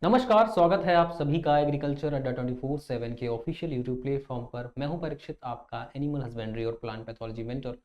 नमस्कार, स्वागत है आप सभी का एग्रीकल्चर अड्डा 24/7 के ऑफिशियल यूट्यूब प्लेटफॉर्म पर। मैं हूं परीक्षित, आपका एनिमल हस्बेंड्री और प्लांट पैथोलॉजी मेंटर।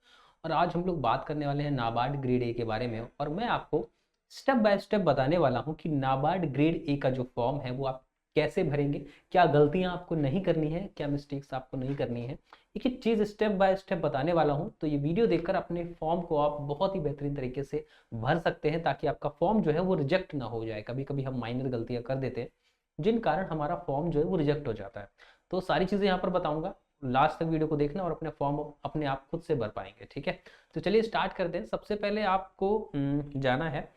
और आज हम लोग बात करने वाले हैं नाबार्ड ग्रेड ए के बारे में। और मैं आपको स्टेप बाय स्टेप बताने वाला हूं कि नाबार्ड ग्रेड ए का जो फॉर्म है वो आप कैसे भरेंगे, क्या गलतियां आपको नहीं करनी है, क्या मिस्टेक्स आपको नहीं करनी है। एक एक चीज़ स्टेप बाय स्टेप बताने वाला हूं, तो ये वीडियो देखकर अपने फॉर्म को आप बहुत ही बेहतरीन तरीके से भर सकते हैं, ताकि आपका फॉर्म जो है वो रिजेक्ट ना हो जाए। कभी कभी हम माइनर गलतियां कर देते हैं जिन कारण हमारा फॉर्म जो है वो रिजेक्ट हो जाता है। तो सारी चीज़ें यहाँ पर बताऊंगा, लास्ट तक वीडियो को देखना और अपने फॉर्म अपने आप खुद से भर पाएंगे। ठीक है, तो चलिए स्टार्ट करते हैं। सबसे पहले आपको जाना है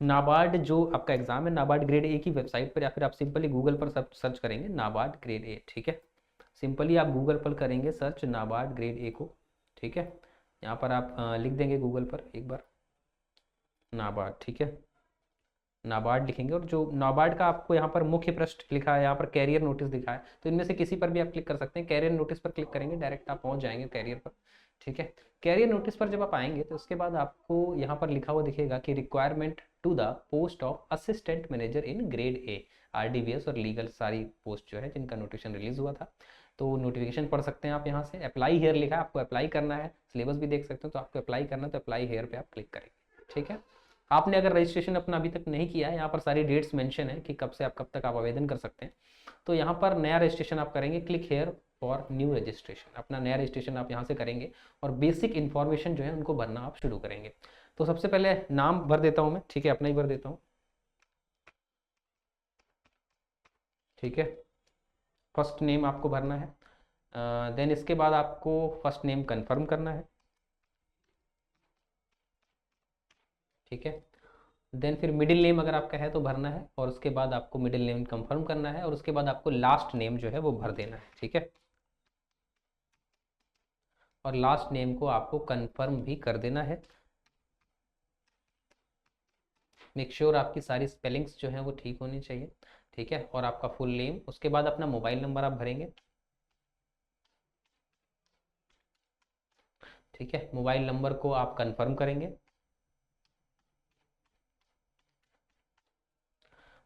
नाबार्ड, जो आपका एग्जाम है नाबार्ड ग्रेड ए की वेबसाइट पर, या फिर आप सिंपली गूगल पर सर्च करेंगे नाबार्ड ग्रेड ए। ठीक है, सिंपली आप गूगल पर करेंगे सर्च नाबार्ड ग्रेड ए को। ठीक है, यहाँ पर आप लिख देंगे गूगल पर एक बार नाबार्ड। ठीक है, नाबार्ड लिखेंगे और जो नाबार्ड का आपको यहाँ पर मुख्य पृष्ठ लिखा है, यहाँ पर कैरियर नोटिस दिखा है, तो इनमें से किसी पर भी आप क्लिक कर सकते हैं। कैरियर नोटिस पर क्लिक करेंगे, डायरेक्ट आप पहुंच जाएंगे कैरियर पर। ठीक है, कैरियर नोटिस पर जब आप आएंगे तो उसके बाद आपको यहाँ पर लिखा हुआ दिखेगा कि requirement to the post of assistant manager in grade A, RDVS और लीगल, सारी पोस्ट जो है जिनका नोटिफिकेशन रिलीज हुआ था। तो नोटिफिकेशन पढ़ सकते हैं आप यहाँ से। अप्लाई हेयर लिखा है, आपको अप्लाई करना है। सिलेबस भी देख सकते हो, तो आपको अप्लाई करना है, तो अप्लाई हेयर पे आप क्लिक करेंगे। ठीक है, आपने अगर रजिस्ट्रेशन अपना अभी तक नहीं किया है, यहाँ पर सारी डेट्स मेंशन है कि कब से आप कब तक आप आवेदन कर सकते हैं। तो यहाँ पर नया रजिस्ट्रेशन आप करेंगे, click here for new registration, अपना नया रजिस्ट्रेशन आप यहाँ से करेंगे और बेसिक इन्फॉर्मेशन जो है उनको भरना आप शुरू करेंगे। तो सबसे पहले नाम भर देता हूँ मैं। ठीक है, अपना ही भर देता हूँ। ठीक है, फर्स्ट नेम आपको भरना है। देन इसके बाद आपको फर्स्ट नेम कंफर्म करना है। ठीक है, देन फिर मिडिल नेम अगर आपका है तो भरना है, और उसके बाद आपको मिडिल नेम कंफर्म करना है, और उसके बाद आपको लास्ट नेम जो है वो भर देना है। ठीक है, और लास्ट नेम को आपको कंफर्म भी कर देना है। मेक श्योर आपकी सारी स्पेलिंग्स जो है वो ठीक होनी चाहिए। ठीक है, और आपका फुल नेम, उसके बाद अपना मोबाइल नंबर आप भरेंगे। ठीक है, मोबाइल नंबर को आप कंफर्म करेंगे।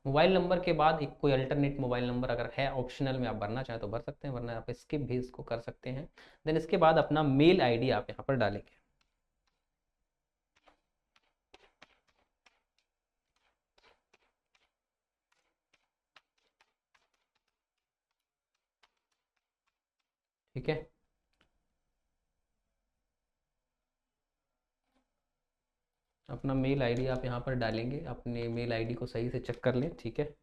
मोबाइल नंबर के बाद एक कोई अल्टरनेट मोबाइल नंबर अगर है ऑप्शनल में आप भरना चाहें तो भर सकते हैं, वरना आप स्किप भी इसको कर सकते हैं। देन इसके बाद अपना मेल आईडी आप यहाँ पर डालेंगे। ठीक है, अपना मेल आईडी आप यहाँ पर डालेंगे। अपने मेल आईडी को सही से चेक कर लें। ठीक है,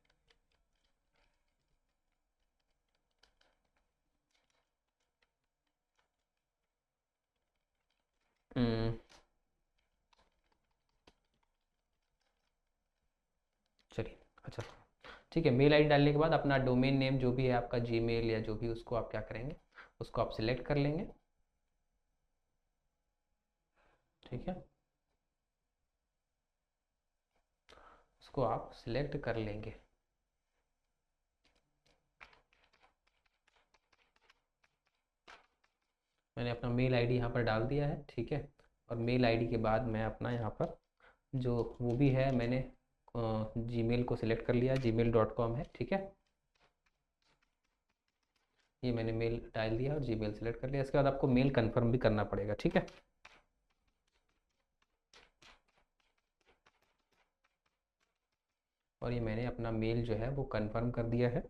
हम्म, चलिए, अच्छा, ठीक है। मेल आईडी डालने के बाद अपना डोमेन नेम जो भी है आपका, जीमेल या जो भी, उसको आप क्या करेंगे, उसको आप सिलेक्ट कर लेंगे। ठीक है, उसको आप सिलेक्ट कर लेंगे। मैंने अपना मेल आईडी यहाँ पर डाल दिया है। ठीक है, और मेल आईडी के बाद मैं अपना यहाँ पर जो वो भी है, मैंने जीमेल को सिलेक्ट कर लिया, gmail.com है। ठीक है, ये मैंने मेल डाल दिया और जीमेल सेलेक्ट कर लिया। इसके बाद आपको मेल कंफर्म भी करना पड़ेगा। ठीक है, और ये मैंने अपना मेल जो है वो कंफर्म कर दिया है।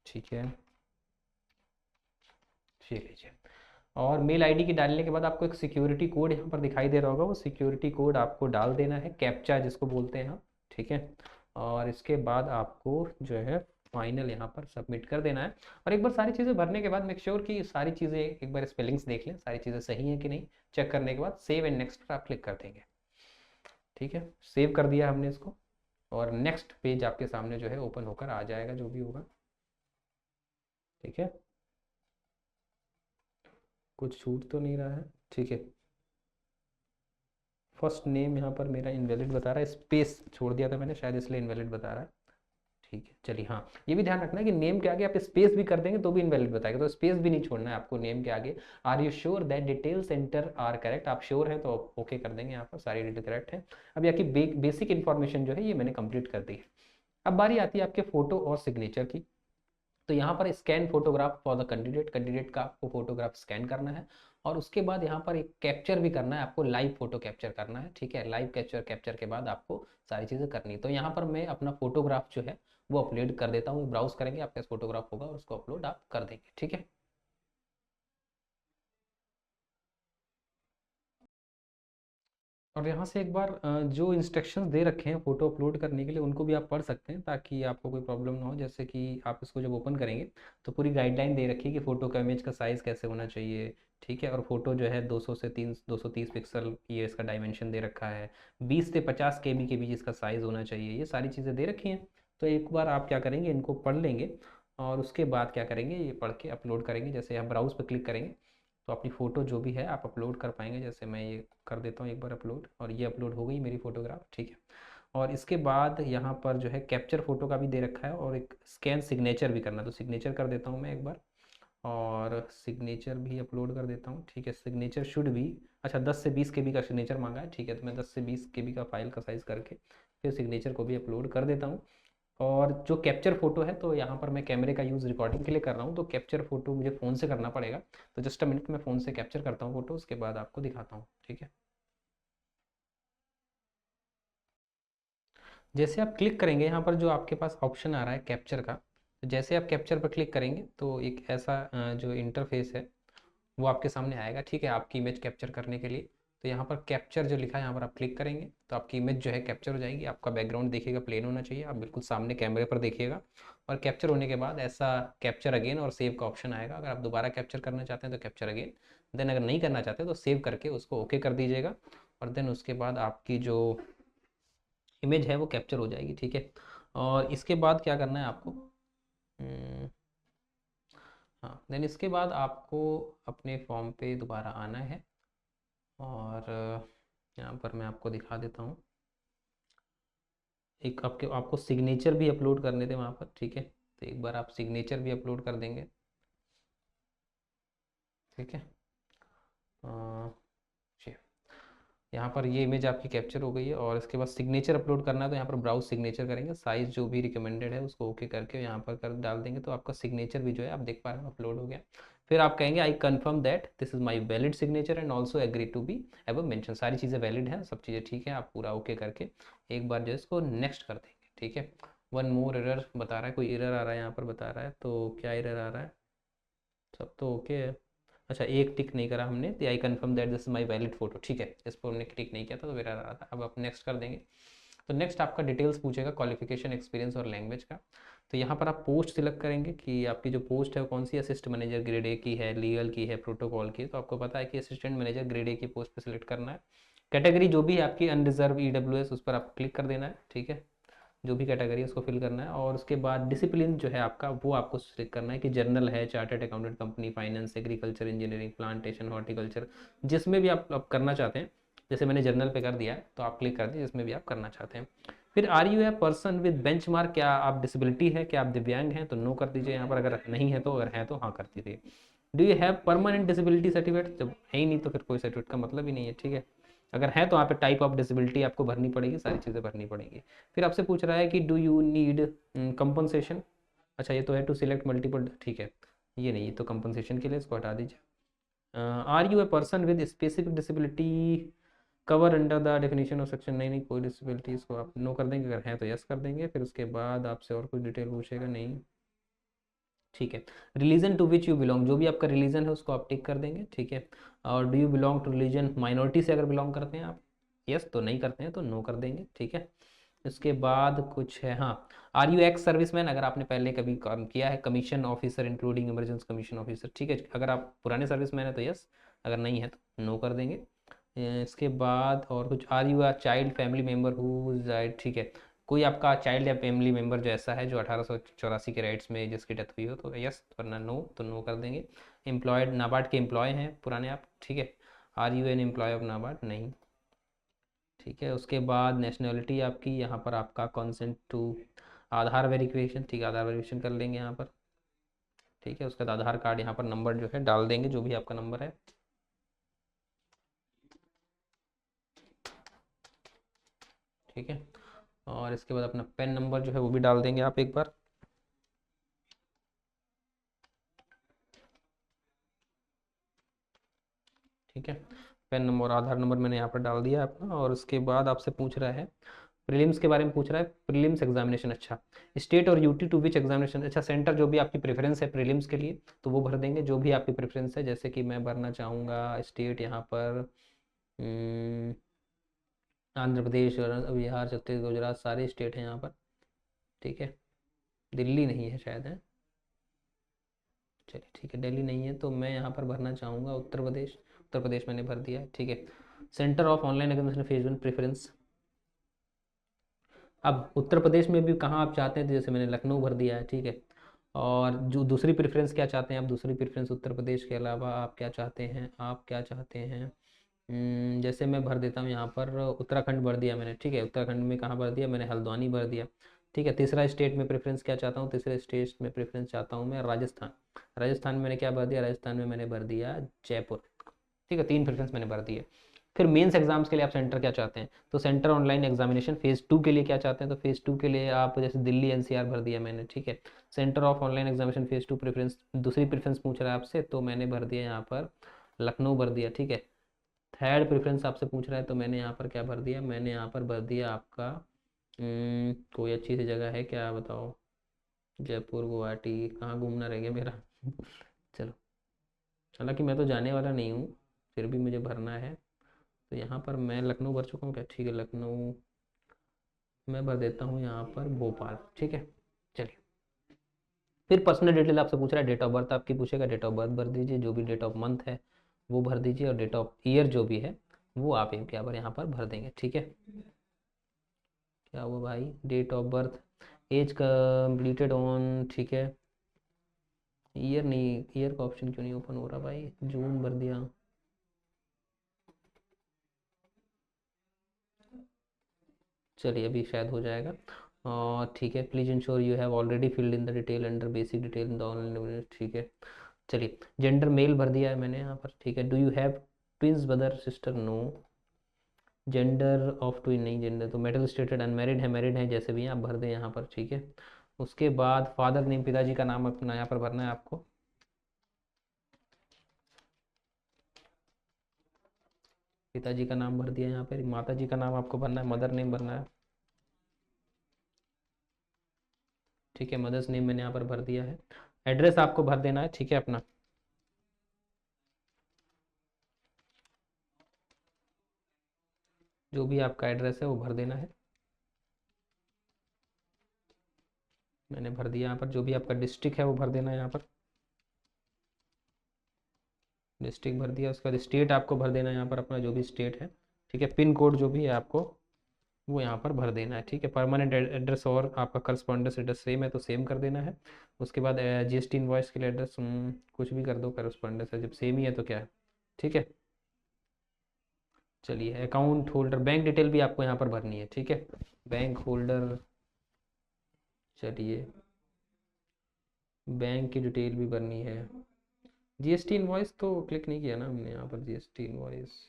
ठीक है, ठीक लीजिए। और मेल आईडी की डालने के बाद आपको एक सिक्योरिटी कोड यहाँ पर दिखाई दे रहा होगा, वो सिक्योरिटी कोड आपको डाल देना है, कैप्चा जिसको बोलते हैं हम। ठीक है, और इसके बाद आपको जो है फाइनल यहाँ पर सबमिट कर देना है। और एक बार सारी चीज़ें भरने के बाद मेक श्योर कि सारी चीज़ें एक बार स्पेलिंग्स देख लें, सारी चीज़ें सही हैं कि नहीं। चेक करने के बाद सेव एंड नेक्स्ट पर आप क्लिक कर देंगे। ठीक है, सेव कर दिया हमने इसको, और नेक्स्ट पेज आपके सामने जो है ओपन होकर आ जाएगा, जो भी होगा। ठीक है, कुछ छूट तो नहीं रहा है। ठीक है, फर्स्ट नेम यहाँ पर मेरा इनवैलिड बता रहा है, स्पेस छोड़ दिया था मैंने शायद, इसलिए इनवैलिड बता रहा है। ठीक है, चलिए हाँ, ये भी ध्यान रखना है कि नेम के आगे आप स्पेस भी कर देंगे तो भी इनवैलिड बताएगा, तो स्पेस भी नहीं छोड़ना है आपको नेम के आगे। Are you sure that details enter are correct, आप श्योर हैं तो ओके कर देंगे, यहाँ पर सारी डिटेल करेक्ट है। अब यहाँ की बेसिक इन्फॉर्मेशन जो है ये मैंने कंप्लीट कर दी है। अब बारी आती है आपके फोटो और सिग्नेचर की। तो यहाँ पर scan photograph for the candidate, candidate का आपको फोटोग्राफ स्कैन करना है, और उसके बाद यहाँ पर एक कैप्चर भी करना है आपको, लाइव फोटो कैप्चर करना है, ठीक है। लाइव कैप्चर कैप्चर के बाद आपको सारी चीज़ें करनी है। तो यहाँ पर मैं अपना फोटोग्राफ जो है वो अपलोड कर देता हूँ, ब्राउज करेंगे आपके पास फोटोग्राफ होगा और उसको अपलोड आप कर देंगे, ठीक है। और यहाँ से एक बार जो इंस्ट्रक्शंस दे रखे हैं फ़ोटो अपलोड करने के लिए उनको भी आप पढ़ सकते हैं, ताकि आपको कोई प्रॉब्लम ना हो। जैसे कि आप इसको जब ओपन करेंगे तो पूरी गाइडलाइन दे रखी है कि फ़ोटो का इमेज का साइज़ कैसे होना चाहिए, ठीक है। और फोटो जो है 200 से 230 पिक्सल ये इसका डायमेंशन दे रखा है, 20 से 50 केबी के बीच इसका साइज़ होना चाहिए, ये सारी चीज़ें दे रखी हैं। तो एक बार आप क्या करेंगे, इनको पढ़ लेंगे और उसके बाद क्या करेंगे, ये पढ़ के अपलोड करेंगे। जैसे आप ब्राउज़ पर क्लिक करेंगे तो अपनी फ़ोटो जो भी है आप अपलोड कर पाएंगे। जैसे मैं ये कर देता हूँ एक बार अपलोड, और ये अपलोड हो गई मेरी फ़ोटोग्राफ, ठीक है। और इसके बाद यहाँ पर जो है कैप्चर फ़ोटो का भी दे रखा है और एक स्कैन सिग्नेचर भी करना है, तो सिग्नेचर कर देता हूँ मैं एक बार, और सिग्नेचर भी अपलोड कर देता हूँ, ठीक है। सिग्नेचर शुड भी, अच्छा 10 से 20 केबी का सिग्नेचर मांगा है, ठीक है। तो मैं 10 से 20 केबी का फाइल का साइज़ करके फिर सिग्नेचर को भी अपलोड कर देता हूँ। और जो कैप्चर फोटो है, तो यहाँ पर मैं कैमरे का यूज़ रिकॉर्डिंग के लिए कर रहा हूँ, तो कैप्चर फोटो मुझे फ़ोन से करना पड़ेगा। तो जस्ट अ मिनट, मैं फ़ोन से कैप्चर करता हूँ फोटो, उसके बाद आपको दिखाता हूँ, ठीक है। जैसे आप क्लिक करेंगे यहाँ पर जो आपके पास ऑप्शन आ रहा है कैप्चर का, तो जैसे आप कैप्चर पर क्लिक करेंगे तो एक ऐसा जो इंटरफेस है वो आपके सामने आएगा, ठीक है, आपकी इमेज कैप्चर करने के लिए। तो यहाँ पर कैप्चर जो लिखा है यहाँ पर आप क्लिक करेंगे तो आपकी इमेज जो है कैप्चर हो जाएगी। आपका बैकग्राउंड देखिएगा प्लेन होना चाहिए, आप बिल्कुल सामने कैमरे पर देखिएगा। और कैप्चर होने के बाद ऐसा कैप्चर अगेन और सेव का ऑप्शन आएगा। अगर आप दोबारा कैप्चर करना चाहते हैं तो कैप्चर अगेन, देन अगर नहीं करना चाहते तो सेव करके उसको ओके कर दीजिएगा। और देन उसके बाद आपकी जो इमेज है वो कैप्चर हो जाएगी, ठीक है। और इसके बाद क्या करना है आपको, हम्म, हाँ, देन इसके बाद आपको अपने फॉर्म पे दोबारा आना है, और यहाँ पर मैं आपको दिखा देता हूँ। एक आपके आपको सिग्नेचर भी अपलोड करने थे वहाँ पर, ठीक है। तो एक बार आप सिग्नेचर भी अपलोड कर देंगे, ठीक है। जी, यहाँ पर ये इमेज आपकी कैप्चर हो गई है, और इसके बाद सिग्नेचर अपलोड करना है तो यहाँ पर ब्राउज सिग्नेचर करेंगे, साइज़ जो भी रिकमेंडेड है उसको ओके करके यहाँ पर कर डाल देंगे, तो आपका सिग्नेचर भी जो है आप देख पा रहे हो अपलोड हो गया। फिर आप कहेंगे I confirm that this is my valid signature and also agree to be above mention, सारी चीज़ें वैलिड हैं, सब चीज़ें ठीक है, आप पूरा ओके करके एक बार जो है इसको नेक्स्ट कर देंगे, ठीक है। वन मोर एरर बता रहा है, कोई एरर आ रहा है यहाँ पर बता रहा है, तो क्या एरर आ रहा है, सब तो ओके है। अच्छा, एक टिक नहीं करा हमने, तो I confirm that this is my valid photo, ठीक है, इस पर हमने क्लिक नहीं किया था तो मेरा रहा था। अब आप नेक्स्ट कर देंगे। तो नेक्स्ट आपका डिटेल्स पूछेगा, क्वालिफिकेशन, एक्सपीरियंस और लैंग्वेज का। तो यहाँ पर आप पोस्ट सिलेक्ट करेंगे कि आपकी जो पोस्ट है वो कौन सी, असिस्टेंट मैनेजर ग्रेड ए की है, लीगल की है, प्रोटोकॉल की है। तो आपको पता है कि असिस्टेंट मैनेजर ग्रेड ए की पोस्ट पर सिलेक्ट करना है। कैटेगरी जो भी है आपकी अनरिजर्व EWS, उस पर आप क्लिक कर देना है, ठीक है। जो भी कैटेगरी है उसको फिल करना है, और उसके बाद डिसिप्लिन जो है आपका वो आपको सिलेक्ट करना है कि जर्नल है, chartered accountant company, finance, agriculture, engineering, plantation, horticulture, जिसमें भी आप करना चाहते हैं। जैसे मैंने जर्नल पे कर दिया है तो आप क्लिक कर दीजिए जिसमें भी आप करना चाहते हैं। फिर are you a person with benchmark, क्या आप डिसेबिलिटी है, क्या आप दिव्यांग हैं, तो नो कर दीजिए यहाँ पर, अगर नहीं है तो, अगर है तो हाँ कर दीजिए। Do you have permanent disability certificate, जब है ही नहीं तो फिर कोई सर्टिफिकेट का मतलब ही नहीं है, ठीक है। अगर है तो यहाँ पे टाइप ऑफ डिसेबिलिटी आपको भरनी पड़ेगी, सारी चीज़ें भरनी पड़ेंगी। फिर आपसे पूछ रहा है कि डू यू नीड कंपनसेशन, अच्छा ये तो है टू सिलेक्ट मल्टीपल, ठीक है, ये नहीं, तो कंपनसेशन के लिए इसको हटा दीजिए। Are you a person with specific disability cover under the definition of section, नहीं नहीं कोई डिसेबिलिटी, इसको आप नो कर देंगे, अगर है तो यस कर देंगे। फिर उसके बाद आपसे और कुछ डिटेल पूछेगा, नहीं, ठीक है। Religion to which you belong, जो भी आपका रिलीजन है उसको आप टिक कर देंगे, ठीक है। और do you belong to religion minority से अगर बिलोंग करते हैं आप, यस, तो नहीं करते हैं तो नो कर देंगे, ठीक है। इसके बाद कुछ है, हाँ, आर यू एक्स सर्विसमैन, अगर आपने पहले कभी काम किया है, commission officer including emergency commission officer, ठीक है। अगर आप पुराने सर्विसमैन है तो यस, अगर नहीं है तो नो कर देंगे। इसके बाद और कुछ, are you a child family member who died, ठीक है, कोई आपका चाइल्ड या फैमिली मेम्बर जो ऐसा है जो 1884 के राइट्स में जिसकी डेथ हुई हो तो यस, वरना नो, तो नो कर देंगे। एम्प्लॉयड, नाबार्ड के एम्प्लॉय हैं पुराने आप, ठीक है। Are you an employ of NABARD, नहीं, ठीक है। उसके बाद नेशनलिटी आपकी, यहाँ पर आपका कंसेंट टू आधार वेरिफिकेशन, ठीक है, आधार वेरिफिकेशन कर लेंगे यहाँ पर। ठीक है, उसके बाद आधार कार्ड यहाँ पर नंबर जो है डाल देंगे, जो भी आपका नंबर है। ठीक है, और इसके बाद अपना पेन नंबर जो है वो भी डाल देंगे आप एक बार। ठीक है, पेन नंबर और आधार नंबर मैंने यहाँ पर डाल दिया अपना। और उसके बाद आपसे पूछ रहा है प्रीलिम्स के बारे में, पूछ रहा है प्रीलिम्स एग्जामिनेशन। अच्छा, स्टेट और यूटी टू विच एग्जामिनेशन, अच्छा सेंटर जो भी आपकी प्रेफरेंस है प्रीलिम्स के लिए तो वो भर देंगे, जो भी आपकी प्रेफरेंस है। जैसे कि मैं भरना चाहूँगा स्टेट यहाँ पर आंध्र प्रदेश और बिहार छत्तीसगढ़ गुजरात सारे स्टेट हैं यहाँ पर। ठीक है, दिल्ली नहीं है शायद, है। चलिए ठीक है, दिल्ली नहीं है, तो मैं यहाँ पर भरना चाहूँगा उत्तर प्रदेश। उत्तर प्रदेश मैंने भर दिया है। ठीक है, centre of online examination phase one preference. अब उत्तर प्रदेश में भी कहाँ आप चाहते हैं, तो जैसे मैंने लखनऊ भर दिया है। ठीक है, और जो दूसरी प्रेफरेंस क्या चाहते हैं आप, दूसरी प्रेफरेंस उत्तर प्रदेश के अलावा आप क्या चाहते हैं, आप क्या चाहते हैं। जैसे मैं भर देता हूँ यहाँ पर उत्तराखंड भर दिया मैंने। ठीक है, उत्तराखंड में कहाँ भर दिया मैंने, हल्द्वानी भर दिया। ठीक है, तीसरा स्टेट में प्रेफरेंस क्या चाहता हूँ, तीसरे स्टेट में प्रेफरेंस चाहता हूँ मैं राजस्थान। राजस्थान में मैंने क्या भर दिया, राजस्थान में मैंने भर दिया जयपुर। ठीक है, तीन प्रेफरेंस मैंने भर दिए। फिर मेंस एग्जाम्स के लिए आप सेंटर क्या चाहते हैं, तो centre online examination phase two के लिए क्या चाहते हैं, तो फेज टू के लिए आप जैसे दिल्ली एनसीआर भर दिया मैंने। ठीक है, centre of online examination phase two preference, दूसरी प्रेफरेंस पूछ रहा है आपसे, तो मैंने भर दिया यहाँ पर लखनऊ भर दिया। ठीक है, थर्ड प्रेफरेंस आपसे पूछ रहा है, तो मैंने यहाँ पर क्या भर दिया, मैंने यहाँ पर भर दिया आपका कोई अच्छी सी जगह है क्या बताओ, जयपुर गुवाहाटी, कहाँ घूमना रह गया मेरा चलो, हालांकि मैं तो जाने वाला नहीं हूँ, फिर भी मुझे भरना है। तो यहाँ पर मैं लखनऊ भर चुका हूँ क्या, ठीक है, लखनऊ मैं भर देता हूँ यहाँ पर भोपाल। ठीक है, चलिए। फिर पर्सनल डिटेल आपसे पूछ रहा है, डेट ऑफ बर्थ आपकी पूछेगा, डेट ऑफ बर्थ भर दीजिए, जो भी डेट ऑफ मंथ है वो भर दीजिए, और डेट ऑफ ईयर जो भी है वो आप क्या पर यहाँ पर भर देंगे। ठीक है, क्या हुआ भाई, date of birth, age completed on, ठीक है, ईयर नहीं, ईयर का ऑप्शन क्यों नहीं ओपन हो रहा भाई, जून भर दिया। चलिए अभी शायद हो जाएगा। और ठीक है, please ensure you have already filled in the detail under basic detail in the online. ठीक है, चलिए, जेंडर मेल भर दिया है मैंने यहाँ पर। ठीक है, do you have twins brother sister, no. Gender of twin नहीं, जेंडर तो मेटल स्टेटेड अनमेरिड है, मैरिड है, जैसे भी हैं आप भर दें यहाँ पर। ठीक है, उसके बाद फादर नेम, पिताजी का नाम अपना यहाँ पर भरना है आपको। पिताजी का नाम भर दिया यहाँ पर। माता जी का नाम आपको भरना है, मदर नेम भरना है। ठीक है, मदर्स नेम मैंने यहाँ पर भर दिया है। एड्रेस आपको भर देना है, ठीक है, अपना। जो भी आपका एड्रेस है वो भर देना है। मैंने भर दिया यहाँ पर। जो भी आपका डिस्ट्रिक्ट है वो भर देना है यहाँ पर। डिस्ट्रिक्ट भर दिया, उसके बाद स्टेट आपको भर देना है यहाँ पर, अपना जो भी स्टेट है। ठीक है, पिन कोड जो भी है आपको वो यहाँ पर भर देना है। ठीक है, परमानेंट एड्रेस और आपका करस्पॉन्डेंस एड्रेस सेम है तो सेम कर देना है। उसके बाद जीएसटी इनवॉइस के लिए एड्रेस कुछ भी कर दो, करस्पॉन्डेंस है जब सेम ही है तो क्या है। ठीक है, चलिए, अकाउंट होल्डर बैंक डिटेल भी आपको यहाँ पर भरनी है। ठीक है, बैंक होल्डर, चलिए, बैंक की डिटेल भी भरनी है। जीएसटी इनवॉइस तो क्लिक नहीं किया ना हमने यहाँ पर, जीएसटी इनवॉइस,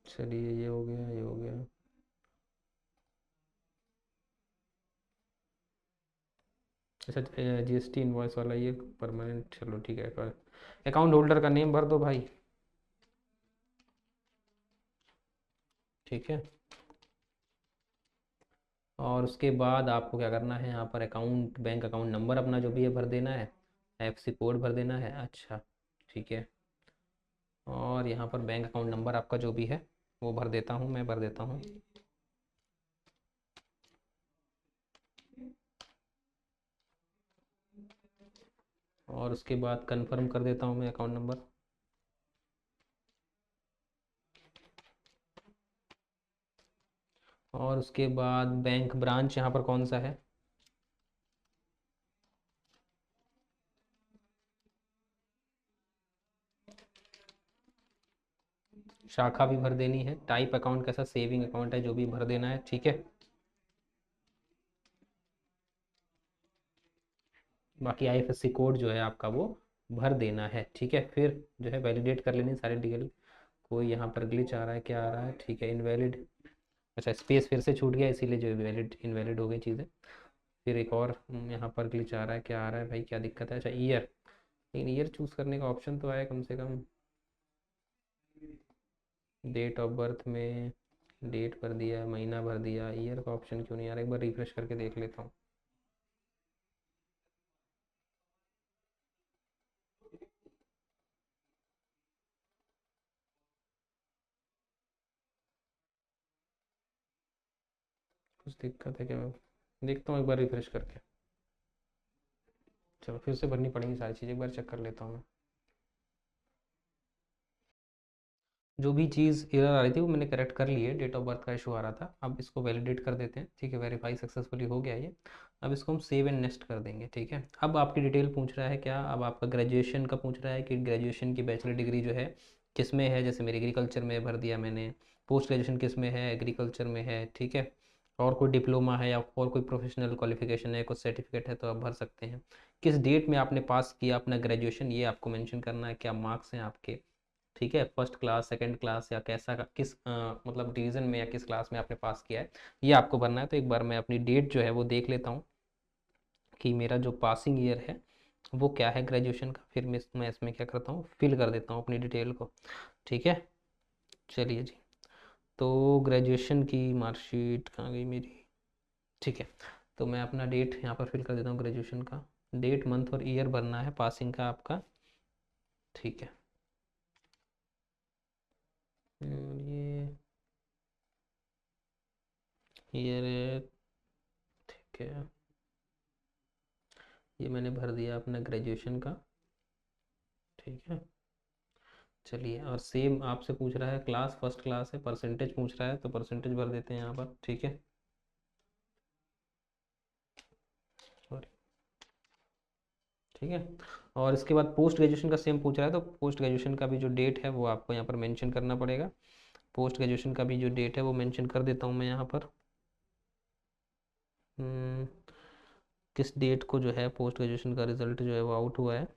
चलिए, ये हो गया, ये हो गया। अच्छा, जीएसटी इनवॉइस वाला ये परमानेंट, चलो ठीक है। अकाउंट होल्डर का नेम भर दो भाई। ठीक है, और उसके बाद आपको क्या करना है, यहाँ पर अकाउंट, बैंक अकाउंट नंबर अपना जो भी है भर देना है, एफसी कोड भर देना है। अच्छा, ठीक है, और यहाँ पर बैंक अकाउंट नंबर आपका जो भी है वो भर देता हूँ, मैं भर देता हूँ। और उसके बाद कंफर्म कर देता हूँ मैं अकाउंट नंबर। और उसके बाद बैंक ब्रांच यहाँ पर कौन सा है, शाखा भी भर देनी है, टाइप अकाउंट कैसा, सेविंग अकाउंट है, जो भी भर देना है, ठीक है। बाकी आईएफएससी कोड जो है आपका वो भर देना है, ठीक है। फिर जो है वैलिडेट कर लेनी सारी डिटेल। कोई यहाँ पर ग्लिच आ रहा है, क्या आ रहा है, ठीक है, इनवैलिड। अच्छा, स्पेस फिर से छूट गया, इसीलिए जो वैलिड इनवैलिड हो गई चीज़ें। फिर एक और यहाँ पर ग्लिच आ रहा है, क्या आ रहा है भाई, क्या दिक्कत है। अच्छा, ईयर, लेकिन ईयर चूज़ करने का ऑप्शन तो आया कम से कम। डेट ऑफ बर्थ में डेट भर दिया, महीना भर दिया, ईयर का ऑप्शन क्यों नहीं आ रहा, एक बार रिफ्रेश करके देख लेता हूँ। कुछ दिक्कत है क्या, देखता हूँ एक बार रिफ्रेश करके। चलो फिर से भरनी पड़ेंगी सारी चीज़ें, एक बार चेक कर लेता हूँ मैं। जो भी चीज़ एरर आ रही थी वो मैंने करेक्ट कर ली है, डेट ऑफ बर्थ का इशू आ रहा था। अब इसको वैलिडेट कर देते हैं, ठीक है, वेरीफाई सक्सेसफुली हो गया ये। अब इसको हम सेव एंड नेक्स्ट कर देंगे, ठीक है। अब आपकी डिटेल पूछ रहा है क्या, अब आपका ग्रेजुएशन का पूछ रहा है कि ग्रेजुएशन की बैचलर डिग्री जो है किस में है, जैसे मेरी एग्रीकल्चर में भर दिया मैंने। पोस्ट ग्रेजुएशन किस में है, एग्रीकल्चर में है, ठीक है। और कोई डिप्लोमा है या और कोई प्रोफेशनल क्वालिफिकेशन है, कुछ सर्टिफिकेट है तो आप भर सकते हैं। किस डेट में आपने पास किया अपना ग्रेजुएशन, ये आपको मेंशन करना है, क्या मार्क्स हैं आपके, ठीक है, फर्स्ट क्लास, सेकंड क्लास, या कैसा किस मतलब डिवीज़न में या किस क्लास में आपने पास किया है, ये आपको भरना है। तो एक बार मैं अपनी डेट जो है वो देख लेता हूँ कि मेरा जो पासिंग ईयर है वो क्या है ग्रेजुएशन का। फिर मैं इसमें क्या करता हूँ, फिल कर देता हूँ अपनी डिटेल को, ठीक है। चलिए जी, तो ग्रेजुएशन की मार्कशीट कहाँ गई मेरी, ठीक है। तो मैं अपना डेट यहाँ पर फिल कर देता हूँ, ग्रेजुएशन का डेट, मंथ और ईयर भरना है पासिंग का आपका, ठीक है। ये ईयर, ठीक है, ये मैंने भर दिया अपना ग्रेजुएशन का, ठीक है। चलिए, और सेम आपसे पूछ रहा है क्लास, फर्स्ट क्लास है, परसेंटेज पूछ रहा है तो परसेंटेज भर देते हैं यहाँ पर, ठीक है। सॉरी, ठीक है। और इसके बाद पोस्ट ग्रेजुएशन का सेम पूछ रहा है, तो पोस्ट ग्रेजुएशन का भी जो डेट है वो आपको यहाँ पर मेंशन करना पड़ेगा। पोस्ट ग्रेजुएशन का भी जो डेट है वो मेंशन कर देता हूँ मैं यहाँ पर। हम्म, किस डेट को जो है पोस्ट ग्रेजुएशन का रिजल्ट जो है वो आउट हुआ है,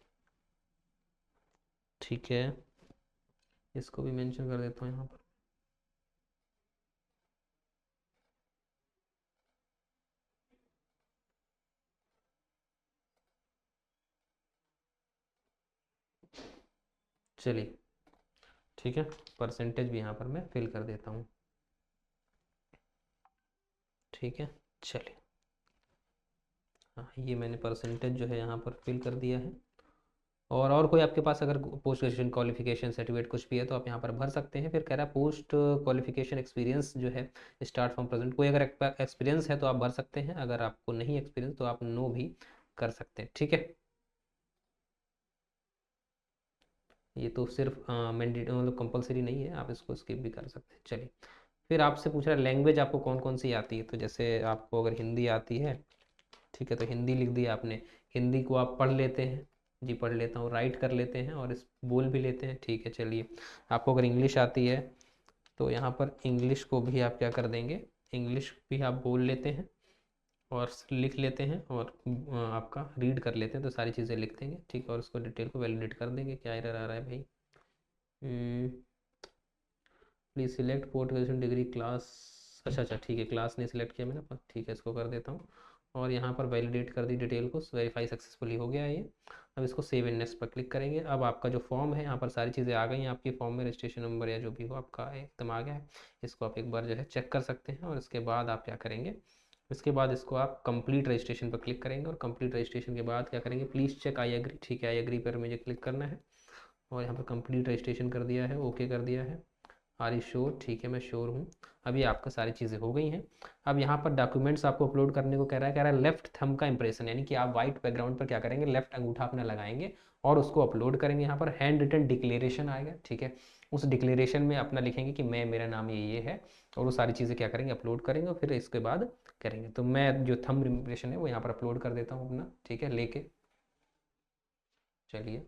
ठीक है, इसको भी मेंशन कर देता हूँ यहाँ पर। चलिए, ठीक है, परसेंटेज भी यहाँ पर मैं फिल कर देता हूँ, ठीक है। चलिए, हाँ, ये मैंने परसेंटेज जो है यहाँ पर फिल कर दिया है। और कोई आपके पास अगर पोस्ट ग्रेजुएशन क्वालिफिकेशन सर्टिफिकेट कुछ भी है तो आप यहाँ पर भर सकते हैं। फिर कह रहा है पोस्ट क्वालिफिकेशन एक्सपीरियंस जो है स्टार्ट फ्रॉम प्रेजेंट, कोई अगर एक्सपीरियंस है तो आप भर सकते हैं, अगर आपको नहीं एक्सपीरियंस तो आप नो भी कर सकते हैं, ठीक है। ये तो सिर्फ मैंडेट मतलब कंपलसरी नहीं है, आप इसको स्किप भी कर सकते हैं। चलिए, फिर आपसे पूछ रहा है लैंग्वेज आपको कौन कौन सी आती है, तो जैसे आपको अगर हिंदी आती है, ठीक है, तो हिंदी लिख दिया आपने। हिंदी को आप पढ़ लेते हैं, जी पढ़ लेता हूँ, राइट कर लेते हैं और इस बोल भी लेते हैं, ठीक है। चलिए, आपको अगर इंग्लिश आती है तो यहाँ पर इंग्लिश को भी आप क्या कर देंगे, इंग्लिश भी आप बोल लेते हैं और लिख लेते हैं और आपका रीड कर लेते हैं, तो सारी चीज़ें लिख देंगे, ठीक है। और उसको डिटेल को वैलिडेट कर देंगे। क्या एरर आ रहा है भाई, please select post graduation degree class, अच्छा ठीक है, क्लास नहीं सिलेक्ट किया मैंने, पर ठीक है, इसको कर देता हूँ। और यहाँ पर वैलिडेट कर दी डिटेल को, वेरीफाई सक्सेसफुली हो गया है ये। अब इसको सेव एंड नेक्स्ट पर क्लिक करेंगे। अब आपका जो फॉर्म है यहाँ पर सारी चीज़ें आ गई हैं आपकी, फॉर्म में रजिस्ट्रेशन नंबर या जो भी हो आपका एकदम आ गया है। इसको आप एक बार जो है चेक कर सकते हैं। और इसके बाद आप क्या करेंगे, इसके बाद इसको आप कंप्लीट रजिस्ट्रेशन पर क्लिक करेंगे। और कंप्लीट रजिस्ट्रेशन के बाद क्या करेंगे, प्लीज़ चेक आई एग्री, ठीक है, आई एग्री पर मुझे क्लिक करना है। और यहाँ पर कंप्लीट रजिस्ट्रेशन कर दिया है, ओके कर दिया है। आर यू श्योर, ठीक है, मैं श्योर हूँ। अभी आपका सारी चीज़ें हो गई हैं। अब यहाँ पर डॉक्यूमेंट्स आपको अपलोड करने को कह रहा है लेफ्ट थंब का इंप्रेशन, यानी कि आप वाइट बैकग्राउंड पर क्या करेंगे, लेफ्ट अंगूठा अपना लगाएंगे और उसको अपलोड करेंगे। यहाँ पर हैंड रिटन डिक्लेरेशन आएगा, ठीक है, उस डिक्लेरेशन में अपना लिखेंगे कि मैं, मेरा नाम ये है, और वो सारी चीज़ें क्या करेंगे, अपलोड करेंगे। और फिर इसके बाद करेंगे। तो मैं जो थंब इंप्रेशन है वो यहाँ पर अपलोड कर देता हूँ अपना, ठीक है, लेके। चलिए,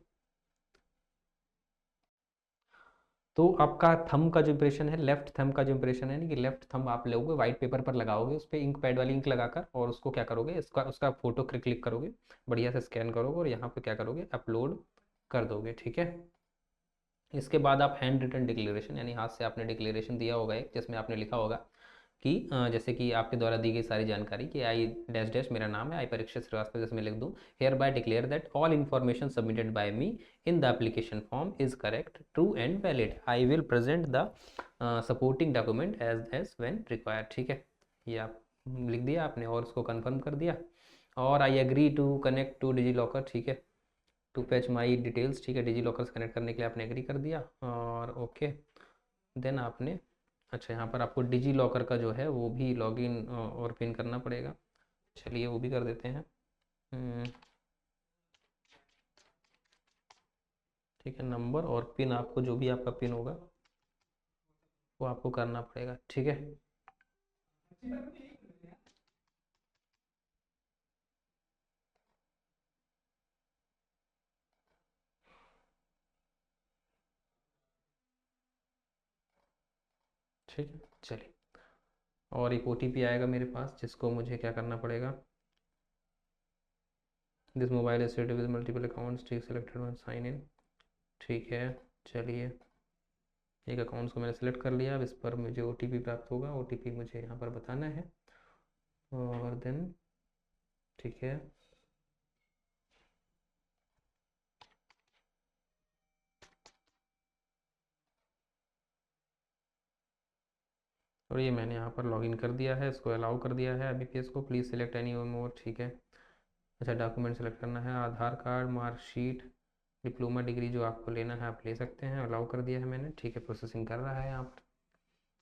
तो आपका थंब का जो इंप्रेशन है, लेफ्ट थंब का जो इंप्रेशन है, यानी कि लेफ्ट थंब आप लोगे व्हाइट पेपर पर लगाओगे, उस पर इंक पैड वाली इंक लगाकर, और उसको क्या करोगे, इसका उसका फोटो क्लिक करोगे, बढ़िया से स्कैन करोगे और यहाँ पे क्या करोगे, अपलोड कर दोगे। ठीक है। इसके बाद आप हैंड रिटन डिक्लेरेशन, यानी हाथ से आपने डिक्लेरेशन दिया होगा एक, जिसमें आपने लिखा होगा कि जैसे कि आपके द्वारा दी गई सारी जानकारी कि आई डैश डैश मेरा नाम है, आई परीक्षित श्रीवास्तव, जैसे मैं लिख दूँ, hereby declare that all information submitted by me in the application form is correct, true and valid, I will present the supporting document as when required. ठीक है, ये आप लिख दिया आपने और उसको कन्फर्म कर दिया। और I agree to connect to DigiLocker, ठीक है, टू फैच माई डिटेल्स, ठीक है, डिजी लॉकर से कनेक्ट करने के लिए आपने एग्री कर दिया और ओके। देन आपने, अच्छा यहाँ पर आपको डिजी लॉकर का जो है वो भी लॉगिन और पिन करना पड़ेगा, चलिए वो भी कर देते हैं। ठीक है, नंबर और पिन, आपको जो भी आपका पिन होगा वो आपको करना पड़ेगा। ठीक है। ठीक है, चलिए, और एक ओटीपी आएगा मेरे पास, जिसको मुझे क्या करना पड़ेगा, this mobile is set with multiple accounts, ठीक, सेलेक्टेड वन, साइन इन। ठीक है, चलिए, एक अकाउंट्स को मैंने सेलेक्ट कर लिया। अब इस पर मुझे ओटीपी प्राप्त होगा, ओटीपी मुझे यहाँ पर बताना है और देन ठीक है, और ये मैंने यहाँ पर लॉगिन कर दिया है, इसको अलाउ कर दिया है IBPS को, प्लीज़ सिलेक्ट एनी मोर। ठीक है, अच्छा, डॉक्यूमेंट सेलेक्ट करना है, आधार कार्ड, मार्कशीट, डिप्लोमा डिग्री जो आपको लेना है आप ले सकते हैं, अलाउ कर दिया है मैंने। ठीक है, प्रोसेसिंग कर रहा है यहाँ पर।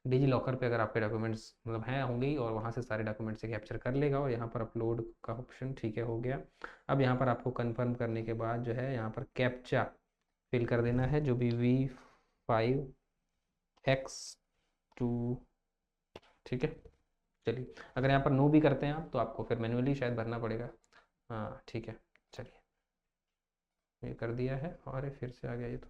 डिजी लॉकर पे अगर आपके डॉक्यूमेंट्स मतलब हैं होंगे ही, और वहाँ से सारे डॉक्यूमेंट्स से कैप्चर कर लेगा, और यहाँ पर अपलोड का ऑप्शन, ठीक है, हो गया। अब यहाँ पर आपको कंफर्म करने के बाद जो है यहाँ पर कैप्चा फिल कर देना है, जो भी V5X2। ठीक है, चलिए, अगर यहाँ पर नो भी करते हैं आप तो आपको फिर मैन्युअली शायद भरना पड़ेगा। हाँ ठीक है, चलिए, ये कर दिया है, और ये फिर से आ गया ये तो।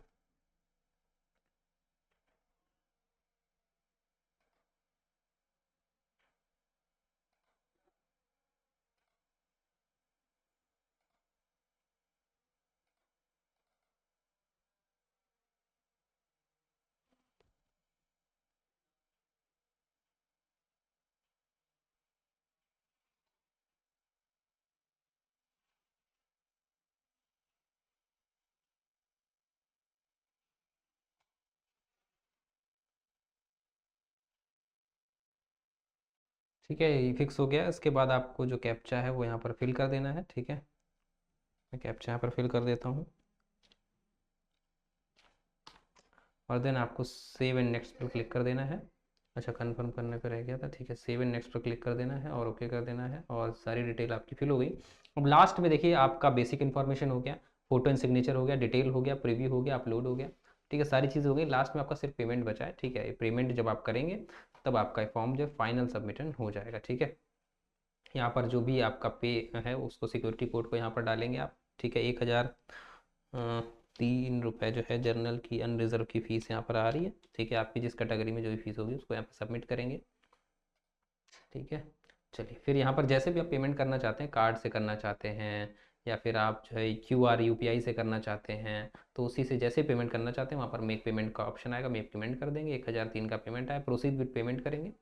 ठीक है, ये फिक्स हो गया। इसके बाद आपको जो कैप्चा है वो यहाँ पर फिल कर देना है। ठीक है, मैं कैप्चा यहाँ पर फिल कर देता हूँ, और देन आपको सेव एंड नेक्स्ट पर क्लिक कर देना है। अच्छा, कंफर्म करने पर रह गया था। ठीक है, सेव एंड नेक्स्ट पर क्लिक कर देना है और ओके कर देना है, और सारी डिटेल आपकी फिल हो गई। अब लास्ट में देखिए, आपका बेसिक इन्फॉर्मेशन हो गया, फोटो एंड सिग्नेचर हो गया, डिटेल हो गया, प्रीव्यू हो गया, अपलोड हो गया। ठीक है, सारी चीज़ हो गई। लास्ट में आपका सिर्फ पेमेंट बचा है। ठीक है, ये पेमेंट जब आप करेंगे तब आपका फॉर्म जो फाइनल सबमिशन हो जाएगा। ठीक है, यहाँ पर जो भी आपका पे है उसको सिक्योरिटी कोड को यहाँ पर डालेंगे आप। ठीक है, 1003 रुपये जो है जर्नल की अनरिजर्व की फ़ीस यहाँ पर आ रही है। ठीक है, आपकी जिस कैटेगरी में जो भी फीस होगी उसको यहाँ पर सबमिट करेंगे। ठीक है, चलिए, फिर यहाँ पर जैसे भी आप पेमेंट करना चाहते हैं, कार्ड से करना चाहते हैं या फिर आप जो है QR UPI से करना चाहते हैं, तो उसी से जैसे पेमेंट करना चाहते हैं वहाँ पर मेक पेमेंट का ऑप्शन आएगा, मेक पेमेंट कर देंगे। 1003 का पेमेंट आया, प्रोसीड विद पेमेंट करेंगे।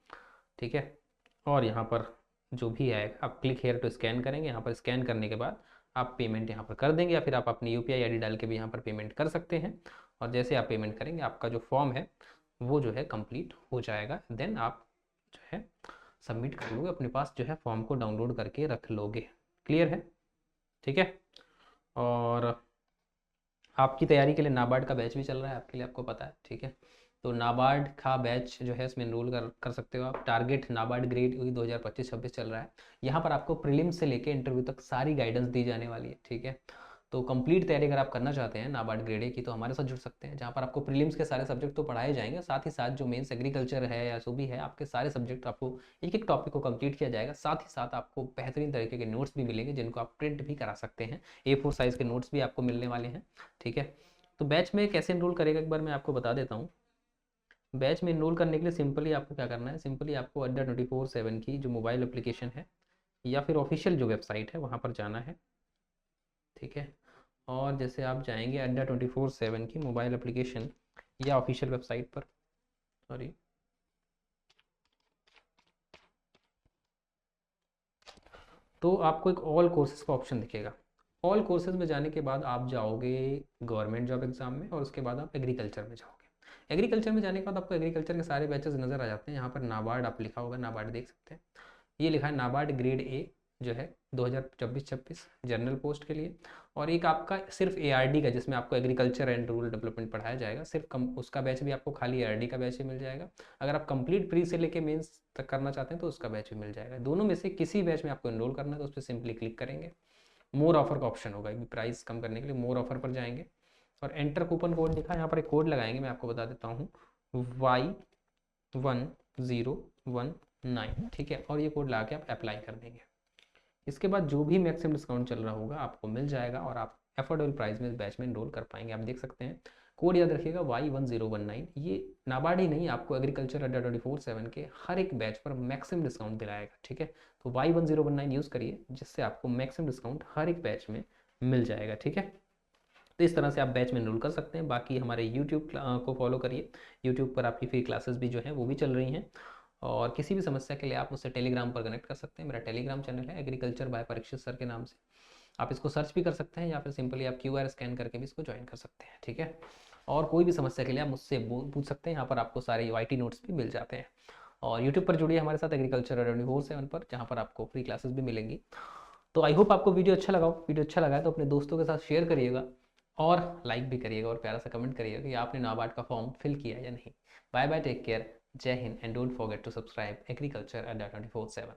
ठीक है, और यहाँ पर जो भी आएगा आप क्लिक हेयर टू स्कैन करेंगे, यहाँ पर स्कैन करने के बाद आप पेमेंट यहाँ पर कर देंगे, या फिर आप अपनी UPI ID डाल के भी यहाँ पर पेमेंट कर सकते हैं। और जैसे आप पेमेंट करेंगे आपका जो फॉर्म है वो जो है कंप्लीट हो जाएगा। देन आप जो है सबमिट कर लोगे, अपने पास जो है फॉर्म को डाउनलोड करके रख लोगे। क्लियर है? ठीक है, और आपकी तैयारी के लिए नाबार्ड का बैच भी चल रहा है आपके लिए, आपको पता है। ठीक है, तो नाबार्ड का बैच जो है इसमें एनरोल कर सकते हो आप। टारगेट नाबार्ड ग्रेड 2025-26 चल रहा है। यहाँ पर आपको प्रीलिम्स से लेके इंटरव्यू तक सारी गाइडेंस दी जाने वाली है। ठीक है, तो कंप्लीट तैयारी अगर आप करना चाहते हैं नाबार्ड ग्रेड ए की, तो हमारे साथ जुड़ सकते हैं, जहाँ पर आपको प्रीलिम्स के सारे सब्जेक्ट तो पढ़ाए जाएंगे, साथ ही साथ जो मेंस एग्रीकल्चर है या जो भी है आपके सारे सब्जेक्ट आपको एक एक टॉपिक को कंप्लीट किया जाएगा। साथ ही साथ आपको बेहतरीन तरीके के नोट्स भी मिलेंगे जिनको आप प्रिंट भी करा सकते हैं। A4 साइज़ के नोट्स भी आपको मिलने वाले हैं। ठीक है, तो बैच में कैसे इनरोल करेगा एक बार मैं आपको बता देता हूँ। बैच में इनरोल करने के लिए सिंपली आपको क्या करना है, सिंपली आपको अड्डा 24/7 की जो मोबाइल एप्लीकेशन है या फिर ऑफिशियल जो वेबसाइट है वहाँ पर जाना है। ठीक है, और जैसे आप जाएंगे अड्डा 24/7 की मोबाइल एप्लीकेशन या ऑफिशियल वेबसाइट पर, सॉरी, तो आपको एक ऑल कोर्सेज का ऑप्शन दिखेगा। ऑल कोर्सेज में जाने के बाद आप जाओगे गवर्नमेंट जॉब एग्जाम में, और उसके बाद आप एग्रीकल्चर में जाओगे। एग्रीकल्चर में जाने के बाद आपको एग्रीकल्चर के सारे बैचेस नज़र आ जाते हैं। यहाँ पर नाबार्ड आप लिखा होगा, नाबार्ड देख सकते हैं, ये लिखा है नाबार्ड ग्रेड ए जो है 2024-26 जनरल पोस्ट के लिए। और एक आपका सिर्फ एआरडी का, जिसमें आपको एग्रीकल्चर एंड रूरल डेवलपमेंट पढ़ाया जाएगा, सिर्फ कम उसका बैच भी आपको खाली एआरडी का बैच ही मिल जाएगा। अगर आप कंप्लीट प्री से लेके मेंस तक करना चाहते हैं तो उसका बैच भी मिल जाएगा। दोनों में से किसी बैच में आपको एनरोल करना है तो उस पर सिंपली क्लिक करेंगे। मोर ऑफर का ऑप्शन होगा, प्राइस कम करने के लिए मोर ऑफर पर जाएंगे और एंटर कूपन कोड लिखा है, यहाँ पर एक कोड लगाएंगे, मैं आपको बता देता हूँ, Y1019। ठीक है, और ये कोड लगा के आप अप्लाई कर देंगे। इसके बाद जो भी मैक्सिमम डिस्काउंट चल रहा होगा आपको मिल जाएगा और आप अफोर्डेबल प्राइस में इस बैच में एनरोल कर पाएंगे। आप देख सकते हैं कोड याद रखिएगा Y1019। ये नाबार्ड ही नहीं, आपको एग्रीकल्चर अड्डा 24/7 के हर एक बैच पर मैक्सिमम डिस्काउंट दिलाएगा। ठीक है, तो Y1019 यूज़ करिए, जिससे आपको मैक्सिमम डिस्काउंट हर एक बैच में मिल जाएगा। ठीक है, तो इस तरह से आप बैच में एनरोल कर सकते हैं। बाकी हमारे यूट्यूब को फॉलो करिए, यूट्यूब पर आपकी फ्री क्लासेस भी जो हैं वो भी चल रही हैं। और किसी भी समस्या के लिए आप मुझसे टेलीग्राम पर कनेक्ट कर सकते हैं। मेरा टेलीग्राम चैनल है एग्रीकल्चर बाय परीक्षित सर के नाम से, आप इसको सर्च भी कर सकते हैं या फिर सिंपली आप QR स्कैन करके भी इसको ज्वाइन कर सकते हैं। ठीक है, और कोई भी समस्या के लिए आप मुझसे पूछ सकते हैं, यहाँ पर आपको सारे YT नोट्स भी मिल जाते हैं। और यूट्यूब पर जुड़िए हमारे साथ एग्रीकल्चर 24/7 पर, जहाँ पर आपको फ्री क्लासेस भी मिलेंगी। तो आई होप आपको वीडियो अच्छा लगा हो। वीडियो अच्छा लगा है तो अपने दोस्तों के साथ शेयर करिएगा और लाइक भी करिएगा और प्यारा सा कमेंट करिएगा कि आपने नाबार्ड का फॉर्म फिल किया या नहीं। बाय बाय, टेक केयर, जय हिंद and don't forget to subscribe agriculture Adda 24/7।